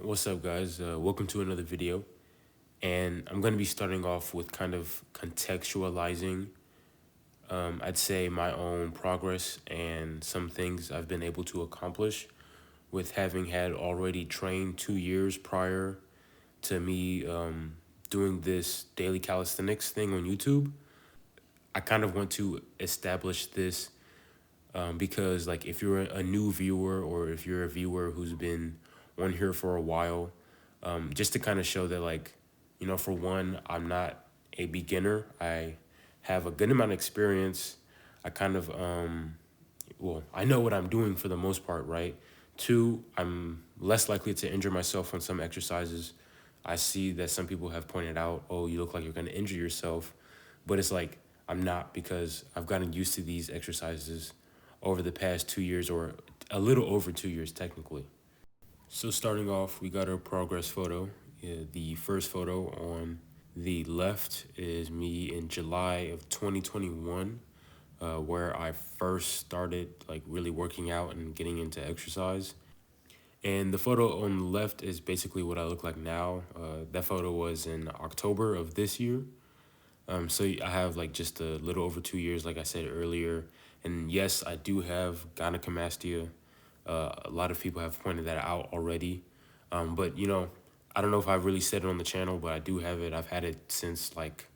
What's up, guys? Welcome to another video. And I'm going to be starting off with kind of contextualizing, I'd say, my own progress and some things I've been able to accomplish with having had already trained 2 years prior to me doing this daily calisthenics thing on YouTube. I kind of want to establish this because, like, if you're a new viewer or if you're a viewer who's been on here for a while, just to kind of show that, like, for one, I'm not a beginner. I have a good amount of experience. I kind of, I know what I'm doing for the most part, right? Two, I'm less likely to injure myself on some exercises. I see that some people have pointed out, oh, you look like you're going to injure yourself. But it's like, I'm not, because I've gotten used to these exercises over the past 2 years, or a little over 2 years technically. So starting off, we got our progress photo. The first photo on the left is me in July of 2021, where I first started like really working out and getting into exercise. And the photo on the left is basically what I look like now. That photo was in October of this year. So I have like just a little over 2 years, like I said earlier. And yes, I do have gynecomastia. A lot of people have pointed that out already. But I don't know if I've really said it on the channel, but I do have it. I've had it since like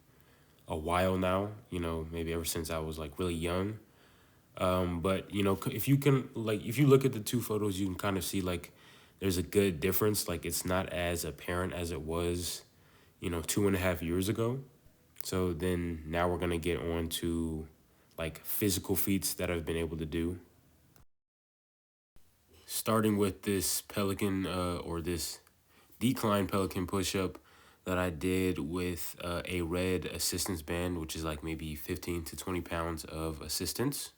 a while now, maybe ever since I was like really young. But if you can, like, if you look at the two photos, you can kind of see like there's a good difference. Like, it's not as apparent as it was, 2.5 years ago. So then now we're going to get on to like physical feats that I've been able to do. Starting with this pelican or this decline pelican push up that I did with a red assistance band, which is like maybe 15 to 20 pounds of assistance.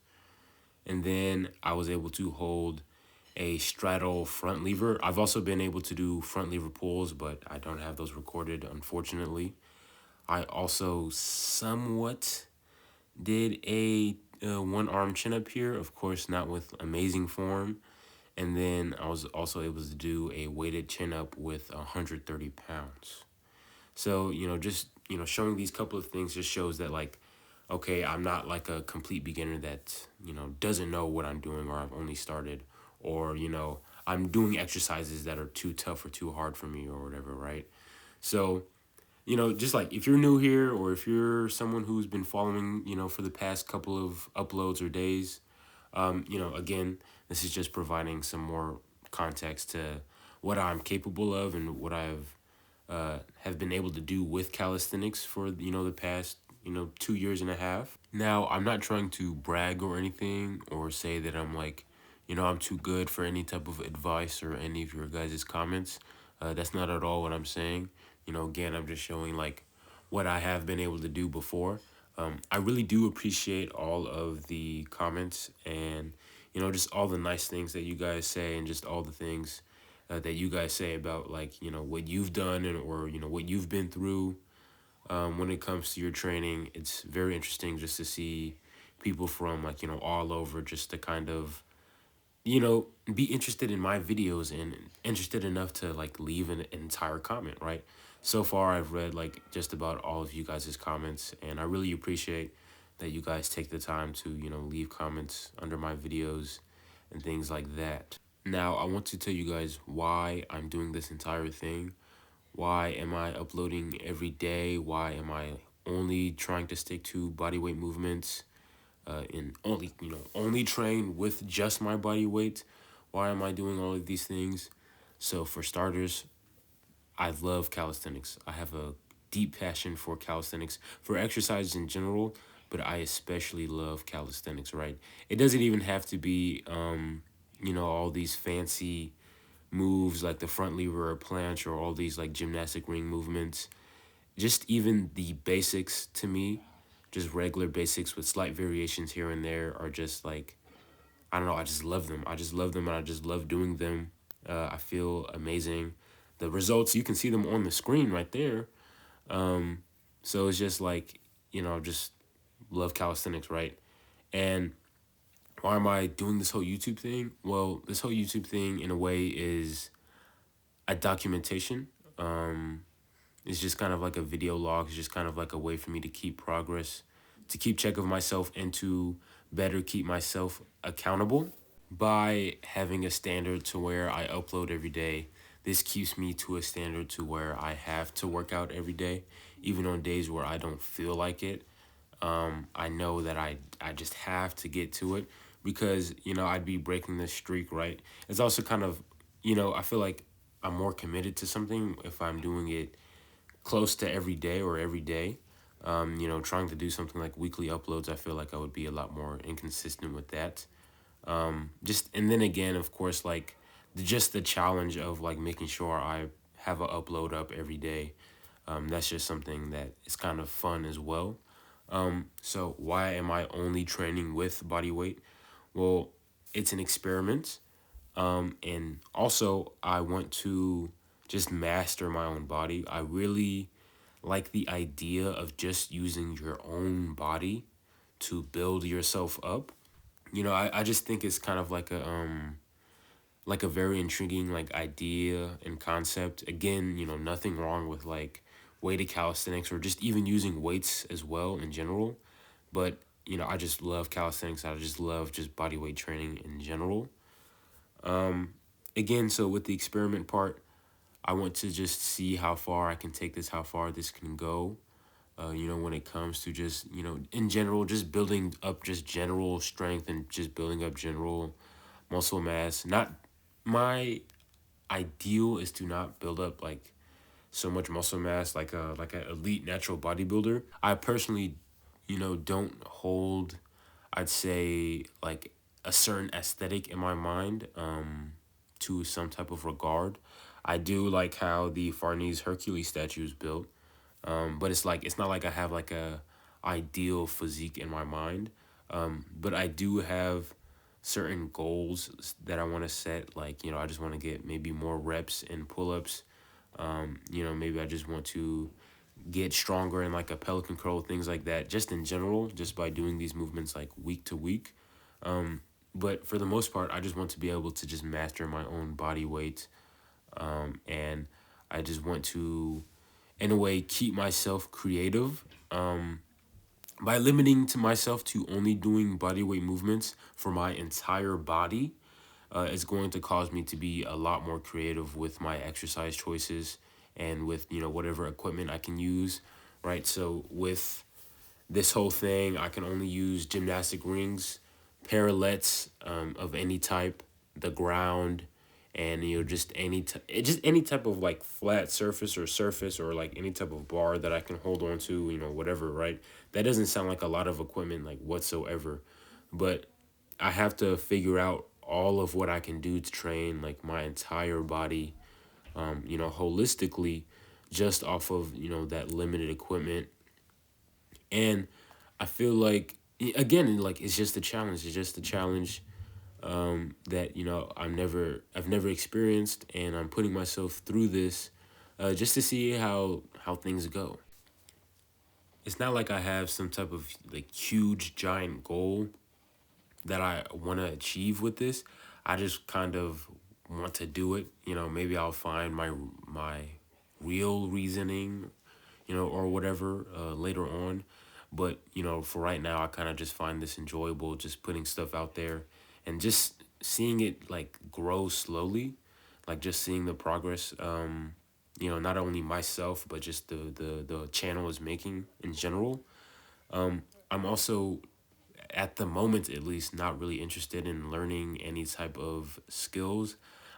And then I was able to hold a straddle front lever. I've also been able to do front lever pulls, but I don't have those recorded, unfortunately. I also somewhat did a one arm chin up here, of course, not with amazing form. And then I was also able to do a weighted chin up with 130 pounds. So, just, showing these couple of things just shows that, like, okay, I'm not like a complete beginner that, doesn't know what I'm doing, or I've only started, or, I'm doing exercises that are too tough or too hard for me or whatever, right? So, just like if you're new here, or if you're someone who's been following, for the past couple of uploads or days, again, this is just providing some more context to what I'm capable of and what I've have been able to do with calisthenics for the past 2 years and a half. Now, I'm not trying to brag or anything, or say that I'm like, I'm too good for any type of advice or any of your guys' comments. That's not at all what I'm saying. Again, I'm just showing like what I have been able to do before. I really do appreciate all of the comments and just all the nice things that you guys say, and just all the things that you guys say about, like, what you've done, and or what you've been through when it comes to your training. It's very interesting just to see people from, like, all over, just to kind of be interested in my videos and interested enough to like leave an entire comment, right? So far, I've read like just about all of you guys' comments, and I really appreciate that you guys take the time to leave comments under my videos and things like that. Now, I want to tell you guys why I'm doing this entire thing. Why am I uploading every day? Why am I only trying to stick to bodyweight movements and only train with just my body weight? Why am I doing all of these things? So for starters, I love calisthenics. I have a deep passion for calisthenics, for exercise in general, but I especially love calisthenics, right? It doesn't even have to be, all these fancy moves like the front lever or planche, or all these like gymnastic ring movements. Just even the basics, to me, just regular basics with slight variations here and there, are just like, I don't know, I just love them. I just love them, and I just love doing them. I feel amazing. The results, you can see them on the screen right there. So it's just like, just love calisthenics, right? And why am I doing this whole YouTube thing? Well, this whole YouTube thing, in a way, is a documentation. Um, it's just kind of like a video log. It's just kind of like a way for me to keep progress, to keep check of myself, and to better keep myself accountable by having a standard to where I upload every day. This keeps me to a standard to where I have to work out every day, even on days where I don't feel like it. I know that I just have to get to it because I'd be breaking this streak, right? It's also kind of I feel like I'm more committed to something if I'm doing it close to every day or every day. Trying to do something like weekly uploads, I feel like I would be a lot more inconsistent with that. Just and then again, of course, like just the challenge of like making sure I have a upload up every day. That's just something that is kind of fun as well. So why am I only training with body weight? Well, it's an experiment. And also I want to just master my own body. I really like the idea of just using your own body to build yourself up. I just think it's kind of like a very intriguing like idea and concept. Again, nothing wrong with like weighted calisthenics or just even using weights as well in general. But I just love calisthenics. I just love just body weight training in general. Again, so with the experiment part, I want to just see how far I can take this, how far this can go. When it comes to just, in general, just building up just general strength and just building up general muscle mass. Not my ideal is to not build up like so much muscle mass like an elite natural bodybuilder. I personally, don't hold, I'd say like a certain aesthetic in my mind to some type of regard. I do like how the Farnese Hercules statue is built. But it's like it's not like I have like a ideal physique in my mind. But I do have certain goals that I want to set. Like I just want to get maybe more reps and pull ups. Maybe I just want to get stronger in like a pelican curl, things like that. Just in general, just by doing these movements like week to week. But for the most part, I just want to be able to just master my own body weight, and I just want to in a way keep myself creative by limiting to myself to only doing body weight movements for my entire body. Is going to cause me to be a lot more creative with my exercise choices and with whatever equipment I can use, right? So with this whole thing, I can only use gymnastic rings, parallettes of any type, the ground, and just any type of like flat surface or like any type of bar that I can hold on to, whatever, right? That doesn't sound like a lot of equipment like whatsoever, but I have to figure out all of what I can do to train like my entire body, holistically, just off of that limited equipment. And I feel like again, like it's just a challenge. It's just a challenge that I've never experienced, and I'm putting myself through this just to see how things go. It's not like I have some type of like huge giant goal that I want to achieve with this. I just kind of want to do it. Maybe I'll find my real reasoning, or whatever later on. But for right now, I kind of just find this enjoyable, just putting stuff out there and just seeing it like grow slowly, like just seeing the progress. Not only myself, but just the channel is making in general. I'm also at the moment at least not really interested in learning any type of skills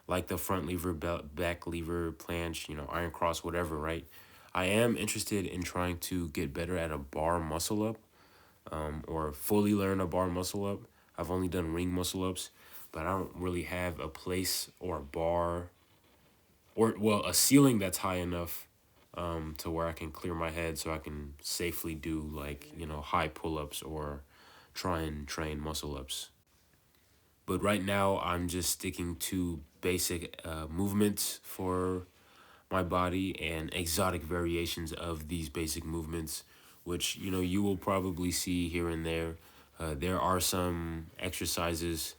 like the front lever, back lever, planche, iron cross, whatever, right? I am interested in trying to get better at a bar muscle up, or fully learn a bar muscle up. I've only done ring muscle ups, but I don't really have a place or a bar or, well, a ceiling that's high enough to where I can clear my head so I can safely do like, high pull ups or try and train muscle ups. But right now, I'm just sticking to basic movements for my body and exotic variations of these basic movements, which you will probably see here and there. There are some exercises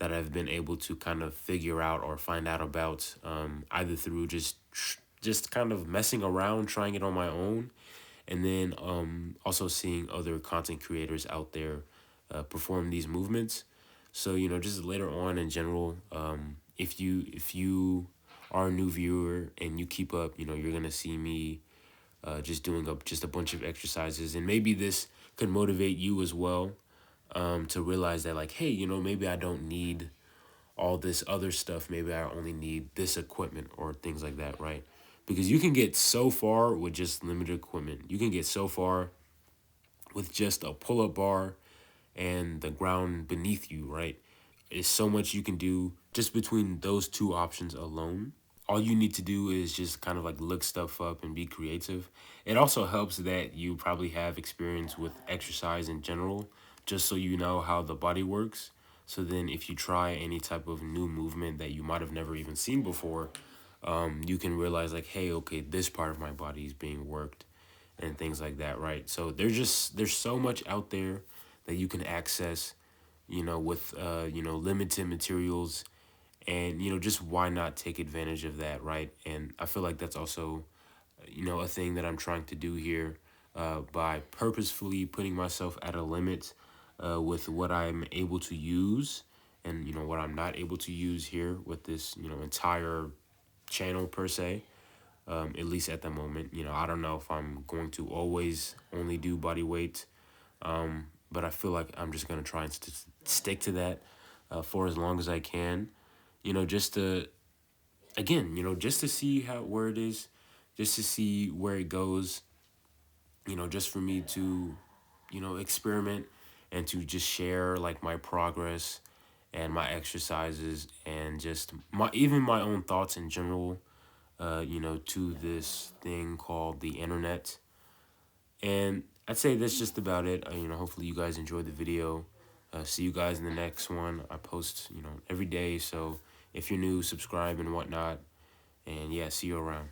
that I've been able to kind of figure out or find out about, either through just kind of messing around, trying it on my own, and then also seeing other content creators out there perform these movements. So just later on in general, if you are a new viewer and you keep up, you're gonna see me just doing just a bunch of exercises, and maybe this could motivate you as well, to realize that, like, hey, maybe I don't need all this other stuff. Maybe I only need this equipment or things like that, right? Because you can get so far with just limited equipment. You can get so far with just a pull-up bar and the ground beneath you, right? There's so much you can do just between those two options alone. All you need to do is just kind of like look stuff up and be creative. It also helps that you probably have experience with exercise in general, just so you know how the body works. So then if you try any type of new movement that you might have never even seen before, you can realize, like, hey, okay, this part of my body is being worked and things like that, right? So there's so much out there that you can access, with limited materials, and just why not take advantage of that, right? And I feel like that's also a thing that I'm trying to do here, by purposefully putting myself at a limit, with what I'm able to use, and what I'm not able to use here with this entire channel per se. At least at the moment, I don't know if I'm going to always only do body weight, but I feel like I'm just gonna try and stick to that, for as long as I can, just to, again, just to see where it is, just to see where it goes, just for me to, experiment, and to just share like my progress and my exercises, and just even my own thoughts in general, to this thing called the internet. And I'd say that's just about it. Hopefully you guys enjoyed the video. See you guys in the next one. I post, every day. So if you're new, subscribe and whatnot. And yeah, see you around.